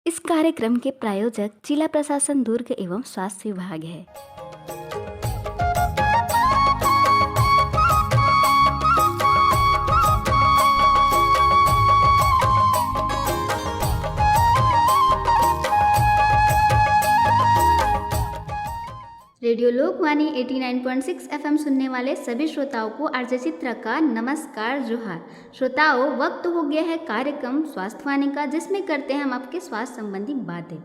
इस कार्यक्रम के प्रायोजक जिला प्रशासन दुर्ग एवं स्वास्थ्य विभाग है। रेडियो लोकवाणी 89.6 एफएम सुनने वाले सभी श्रोताओं को आरजे चित्रा का नमस्कार जोहार। श्रोताओं, वक्त हो गया है कार्यक्रम स्वास्थ्यवाणी का, जिसमें करते हैं हम आपके स्वास्थ्य संबंधी बातें।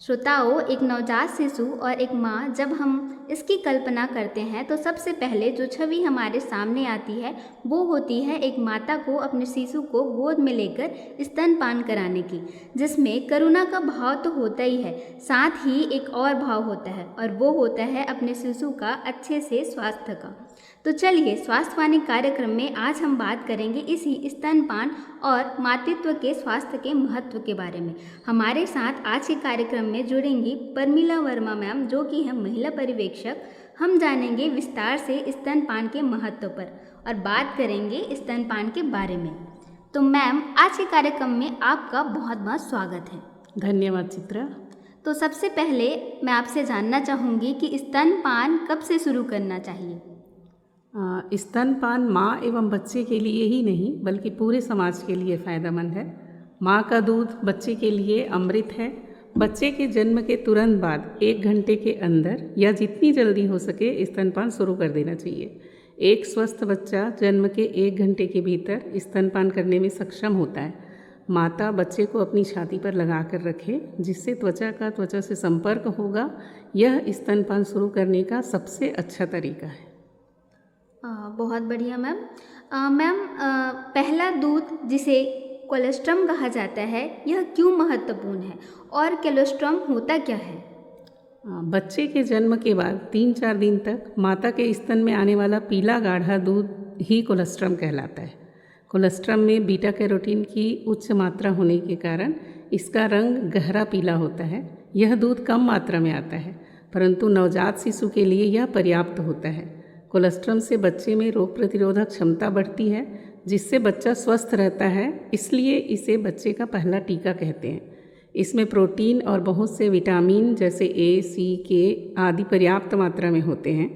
श्रोताओं, एक नवजात शिशु और एक माँ, जब हम इसकी कल्पना करते हैं तो सबसे पहले जो छवि हमारे सामने आती है वो होती है एक माता को अपने शिशु को गोद में लेकर स्तनपान कराने की, जिसमें करुणा का भाव तो होता ही है, साथ ही एक और भाव होता है और वो होता है अपने शिशु का अच्छे से स्वास्थ्य का। तो चलिए, स्वास्थ्यवाणी कार्यक्रम में आज हम बात करेंगे इसी स्तनपान और मातृत्व के स्वास्थ्य के महत्व के बारे में। हमारे साथ आज के कार्यक्रम में जुड़ेंगी परमिला वर्मा मैम, जो कि हैं महिला पर्यवेक्षक। हम जानेंगे विस्तार से स्तनपान के महत्व पर और बात करेंगे स्तनपान के बारे में। तो मैम, आज के कार्यक्रम में आपका बहुत बहुत स्वागत है। धन्यवाद चित्रा। तो सबसे पहले मैं आपसे जानना चाहूँगी कि स्तनपान कब से शुरू करना चाहिए? स्तनपान माँ एवं बच्चे के लिए ही नहीं बल्कि पूरे समाज के लिए फ़ायदेमंद है। माँ का दूध बच्चे के लिए अमृत है। बच्चे के जन्म के तुरंत बाद 1 घंटे के अंदर या जितनी जल्दी हो सके स्तनपान शुरू कर देना चाहिए। एक स्वस्थ बच्चा जन्म के 1 घंटे के भीतर स्तनपान करने में सक्षम होता है। माता बच्चे को अपनी छाती पर लगा कर रखे, जिससे त्वचा का त्वचा से संपर्क होगा। यह स्तनपान शुरू करने का सबसे अच्छा तरीका है। बहुत बढ़िया मैम। पहला दूध, जिसे कोलेस्ट्रम कहा जाता है, यह क्यों महत्वपूर्ण है और कोलेस्ट्रम होता क्या है? बच्चे के जन्म के बाद 3-4 दिन तक माता के स्तन में आने वाला पीला गाढ़ा दूध ही कोलेस्ट्रम कहलाता है। कोलेस्ट्रम में बीटा कैरोटीन की उच्च मात्रा होने के कारण इसका रंग गहरा पीला होता है। यह दूध कम मात्रा में आता है, परंतु नवजात शिशु के लिए यह पर्याप्त होता है। कोलेस्ट्रम से बच्चे में रोग प्रतिरोधक क्षमता बढ़ती है, जिससे बच्चा स्वस्थ रहता है। इसलिए इसे बच्चे का पहला टीका कहते हैं। इसमें प्रोटीन और बहुत से विटामिन जैसे ए, सी, के आदि पर्याप्त मात्रा में होते हैं।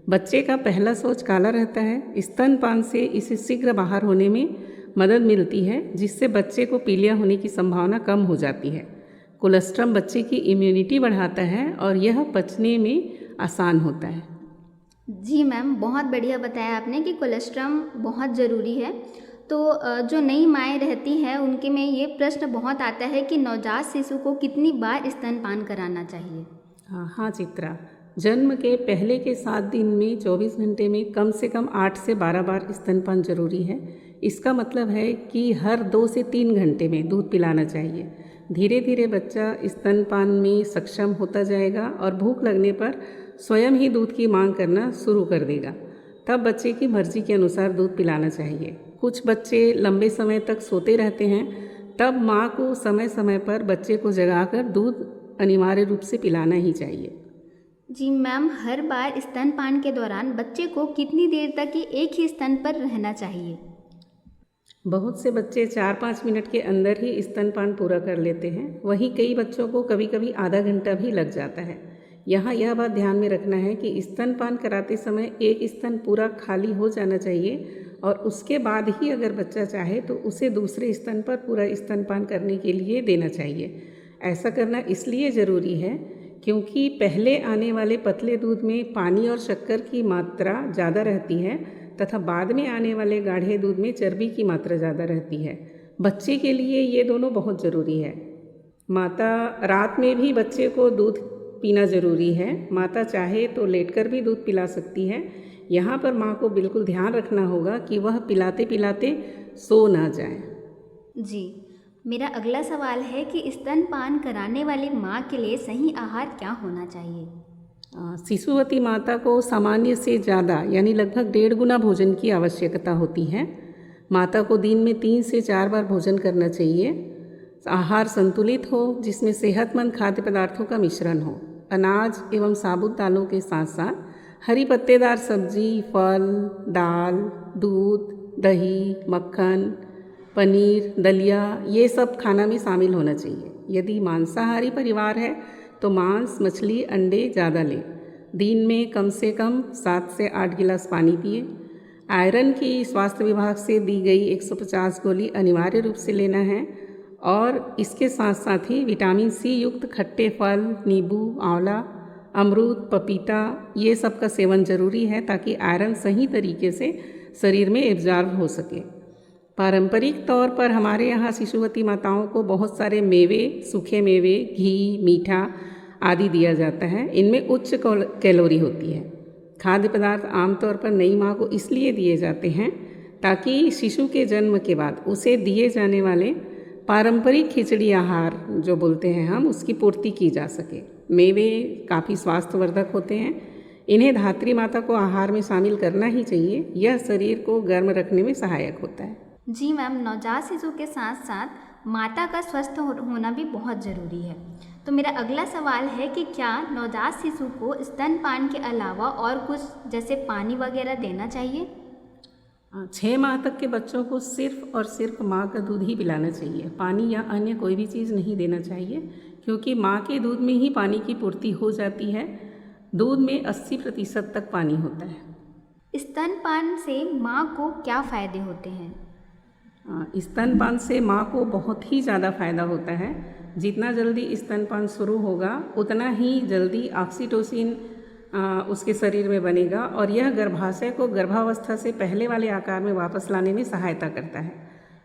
बच्चे का पहला शौच काला रहता है। स्तनपान से इसे शीघ्र बाहर होने में मदद मिलती है, जिससे बच्चे को पीलिया होने की संभावना कम हो जाती है। कोलेस्ट्रम बच्चे की इम्यूनिटी बढ़ाता है और यह पचने में आसान होता है। जी मैम, बहुत बढ़िया बताया आपने कि कोलेस्ट्रम बहुत ज़रूरी है। तो जो नई माएँ रहती हैं उनके में ये प्रश्न बहुत आता है कि नवजात शिशु को कितनी बार स्तनपान कराना चाहिए? हाँ चित्रा, जन्म के पहले के 7 दिन में 24 घंटे में कम से कम 8 से 12 बार स्तनपान जरूरी है। इसका मतलब है कि हर 2 से 3 घंटे में दूध पिलाना चाहिए। धीरे धीरे बच्चा स्तनपान में सक्षम होता जाएगा और भूख लगने पर स्वयं ही दूध की मांग करना शुरू कर देगा। तब बच्चे की मर्जी के अनुसार दूध पिलाना चाहिए। कुछ बच्चे लंबे समय तक सोते रहते हैं, तब माँ को समय समय पर बच्चे को जगाकर दूध अनिवार्य रूप से पिलाना ही चाहिए। जी मैम, हर बार स्तनपान के दौरान बच्चे को कितनी देर तक एक ही स्तन पर रहना चाहिए? बहुत से बच्चे 4-5 मिनट के अंदर ही स्तनपान पूरा कर लेते हैं। वहीं कई बच्चों को कभी कभी आधा घंटा भी लग जाता है। यहाँ यह बात ध्यान में रखना है कि स्तनपान कराते समय एक स्तन पूरा खाली हो जाना चाहिए और उसके बाद ही अगर बच्चा चाहे तो उसे दूसरे स्तन पर पूरा स्तनपान करने के लिए देना चाहिए। ऐसा करना इसलिए ज़रूरी है क्योंकि पहले आने वाले पतले दूध में पानी और शक्कर की मात्रा ज़्यादा रहती है तथा बाद में आने वाले गाढ़े दूध में चर्बी की मात्रा ज़्यादा रहती है। बच्चे के लिए ये दोनों बहुत ज़रूरी है। माता रात में भी बच्चे को दूध पीना ज़रूरी है। माता चाहे तो लेटकर भी दूध पिला सकती है। यहाँ पर माँ को बिल्कुल ध्यान रखना होगा कि वह पिलाते पिलाते सो ना जाए। जी, मेरा अगला सवाल है कि स्तनपान कराने वाली माँ के लिए सही आहार क्या होना चाहिए? शिशुवती माता को सामान्य से ज़्यादा यानी लगभग 1.5 गुना भोजन की आवश्यकता होती है। माता को दिन में 3 से 4 बार भोजन करना चाहिए। आहार संतुलित हो, जिसमें सेहतमंद खाद्य पदार्थों का मिश्रण हो। अनाज एवं साबुत दालों के साथ साथ हरी पत्तेदार सब्जी, फल, दाल, दूध, दही, मक्खन, पनीर, दलिया, ये सब खाना में शामिल होना चाहिए। यदि मांसाहारी परिवार है तो मांस, मछली, अंडे ज़्यादा लें। दिन में कम से कम 7 से 8 गिलास पानी पिए। आयरन की स्वास्थ्य विभाग से दी गई 150 गोली अनिवार्य रूप से लेना है और इसके साथ साथ ही विटामिन सी युक्त खट्टे फल, नींबू, आंवला, अमरूद, पपीता ये सब का सेवन जरूरी है ताकि आयरन सही तरीके से शरीर में एब्जॉर्ब हो सके। पारंपरिक तौर पर हमारे यहाँ शिशुवती माताओं को बहुत सारे मेवे, सूखे मेवे, घी, मीठा आदि दिया जाता है। इनमें उच्च कैलोरी होती है। खाद्य पदार्थ आमतौर पर नई माँ को इसलिए दिए जाते हैं ताकि शिशु के जन्म के बाद उसे दिए जाने वाले पारंपरिक खिचड़ी आहार जो बोलते हैं हम, उसकी पूर्ति की जा सके। मेवे काफ़ी स्वास्थ्यवर्धक होते हैं। इन्हें धात्री माता को आहार में शामिल करना ही चाहिए। यह शरीर को गर्म रखने में सहायक होता है। जी मैम, नवजात शिशु के साथ साथ माता का स्वस्थ होना भी बहुत ज़रूरी है। तो मेरा अगला सवाल है कि क्या नवजात शिशु को स्तनपान के अलावा और कुछ जैसे पानी वगैरह देना चाहिए? 6 माह तक के बच्चों को सिर्फ और सिर्फ माँ का दूध ही पिलाना चाहिए। पानी या अन्य कोई भी चीज़ नहीं देना चाहिए क्योंकि माँ के दूध में ही पानी की पूर्ति हो जाती है। दूध में 80% तक पानी होता है। स्तनपान से माँ को क्या फ़ायदे होते हैं? स्तनपान से माँ को बहुत ही ज़्यादा फ़ायदा होता है। जितना जल्दी स्तनपान शुरू होगा उतना ही जल्दी ऑक्सीटोसिन उसके शरीर में बनेगा और यह गर्भाशय को गर्भावस्था से पहले वाले आकार में वापस लाने में सहायता करता है।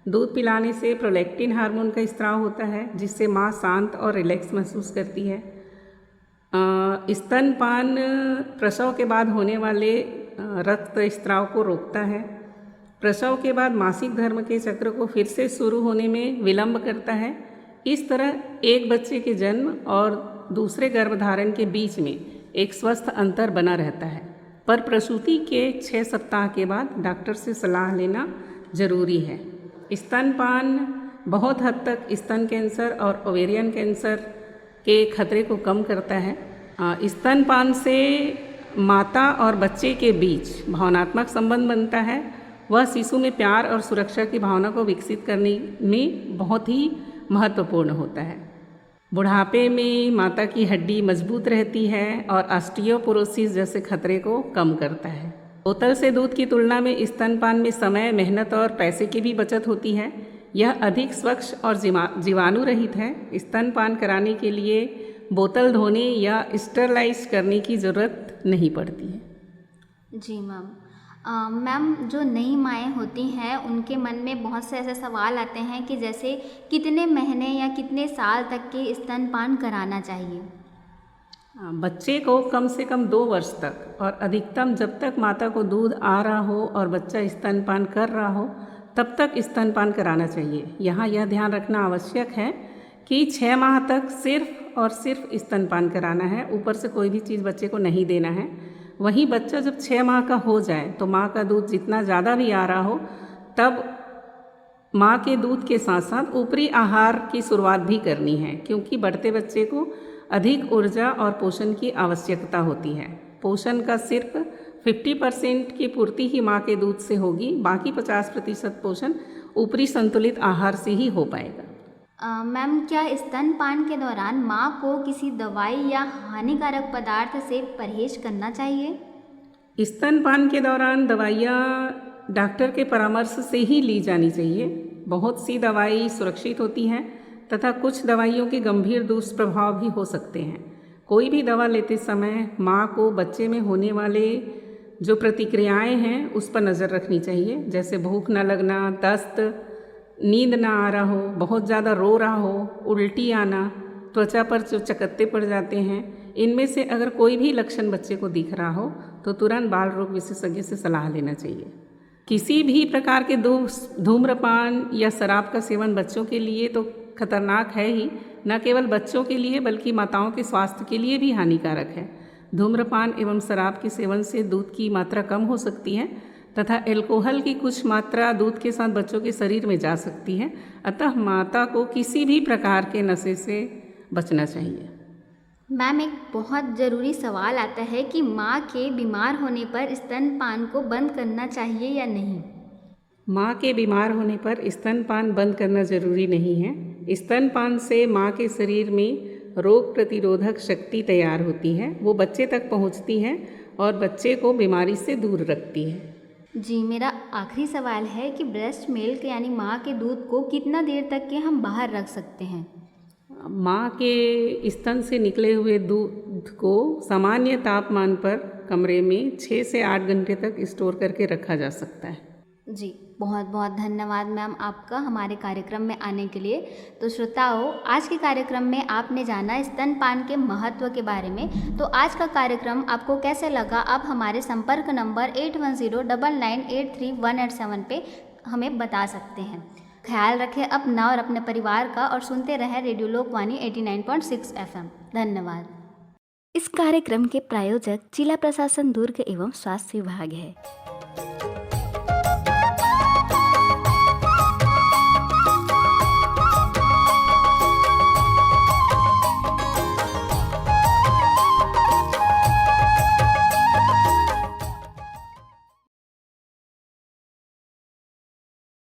दूध पिलाने से प्रोलैक्टिन हार्मोन का स्त्राव होता है जिससे माँ शांत और रिलैक्स महसूस करती है। स्तनपान प्रसव के बाद होने वाले रक्त स्त्राव को रोकता है। प्रसव के बाद मासिक धर्म के चक्र को फिर से शुरू होने में विलंब करता है। इस तरह एक बच्चे के जन्म और दूसरे गर्भधारण के बीच में एक स्वस्थ अंतर बना रहता है। पर प्रसूति के 6 सप्ताह के बाद डॉक्टर से सलाह लेना जरूरी है। स्तनपान बहुत हद तक स्तन कैंसर और ओवेरियन कैंसर के खतरे को कम करता है। स्तनपान से माता और बच्चे के बीच भावनात्मक संबंध बनता है। वह शिशु में प्यार और सुरक्षा की भावना को विकसित करने में बहुत ही महत्वपूर्ण होता है। बुढ़ापे में माता की हड्डी मजबूत रहती है और ऑस्टियोपोरोसिस जैसे खतरे को कम करता है। बोतल से दूध की तुलना में स्तनपान में समय, मेहनत और पैसे की भी बचत होती है। यह अधिक स्वच्छ और जीवाणु रहित है। स्तनपान कराने के लिए बोतल धोने या स्टरलाइज करने की ज़रूरत नहीं पड़ती है। जी मैम। मैम, जो नई माएँ होती हैं उनके मन में बहुत से ऐसे सवाल आते हैं कि जैसे कितने महीने या कितने साल तक के स्तनपान कराना चाहिए? बच्चे को कम से कम 2 वर्ष तक और अधिकतम जब तक माता को दूध आ रहा हो और बच्चा स्तनपान कर रहा हो तब तक स्तनपान कराना चाहिए। यहाँ यह ध्यान रखना आवश्यक है कि 6 माह तक सिर्फ और सिर्फ स्तनपान कराना है। ऊपर से कोई भी चीज़ बच्चे को नहीं देना है। वहीं बच्चा जब 6 माह का हो जाए तो माँ का दूध जितना ज़्यादा भी आ रहा हो तब माँ के दूध के साथ साथ ऊपरी आहार की शुरुआत भी करनी है क्योंकि बढ़ते बच्चे को अधिक ऊर्जा और पोषण की आवश्यकता होती है। पोषण का सिर्फ 50% की पूर्ति ही माँ के दूध से होगी। बाकी 50% पोषण ऊपरी संतुलित आहार से ही हो पाएगा। मैम, क्या स्तनपान के दौरान माँ को किसी दवाई या हानिकारक पदार्थ से परहेज करना चाहिए? स्तनपान के दौरान दवाइयाँ डॉक्टर के परामर्श से ही ली जानी चाहिए। बहुत सी दवाई सुरक्षित होती हैं तथा कुछ दवाइयों के गंभीर दुष्प्रभाव भी हो सकते हैं। कोई भी दवा लेते समय माँ को बच्चे में होने वाले जो प्रतिक्रियाएं हैं उस पर नज़र रखनी चाहिए, जैसे भूख न लगना, दस्त, नींद ना आ रहा हो, बहुत ज़्यादा रो रहा हो, उल्टी आना, त्वचा पर जो चकत्ते पड़ जाते हैं। इनमें से अगर कोई भी लक्षण बच्चे को दिख रहा हो तो तुरंत बाल रोग विशेषज्ञ से सलाह लेना चाहिए। किसी भी प्रकार के धूम्रपान या शराब का सेवन बच्चों के लिए तो खतरनाक है ही, न केवल बच्चों के लिए बल्कि माताओं के स्वास्थ्य के लिए भी हानिकारक है। धूम्रपान एवं शराब के सेवन से दूध की मात्रा कम हो सकती है तथा अल्कोहल की कुछ मात्रा दूध के साथ बच्चों के शरीर में जा सकती है। अतः माता को किसी भी प्रकार के नशे से बचना चाहिए। मैम, एक बहुत ज़रूरी सवाल आता है कि माँ के बीमार होने पर स्तनपान को बंद करना चाहिए या नहीं? माँ के बीमार होने पर स्तनपान बंद करना ज़रूरी नहीं है। स्तनपान से माँ के शरीर में रोग प्रतिरोधक शक्ति तैयार होती है, वो बच्चे तक पहुँचती है और बच्चे को बीमारी से दूर रखती है। जी, मेरा आखिरी सवाल है कि ब्रेस्ट मिल्क यानी माँ के दूध को कितना देर तक के हम बाहर रख सकते हैं? माँ के स्तन से निकले हुए दूध को सामान्य तापमान पर कमरे में 6 से 8 घंटे तक स्टोर करके रखा जा सकता है। जी, बहुत बहुत धन्यवाद मैम आपका हमारे कार्यक्रम में आने के लिए। तो श्रोताओं, आज के कार्यक्रम में आपने जाना स्तनपान के महत्व के बारे में। तो आज का कार्यक्रम आपको कैसे लगा, आप हमारे संपर्क नंबर 8109983187 पे हमें बता सकते हैं। ख्याल रखें अपना और अपने परिवार का और सुनते रहें रेडियो लोकवाणी 89.6 FM। धन्यवाद। इस कार्यक्रम के प्रायोजक जिला प्रशासन दुर्ग एवं स्वास्थ्य विभाग है।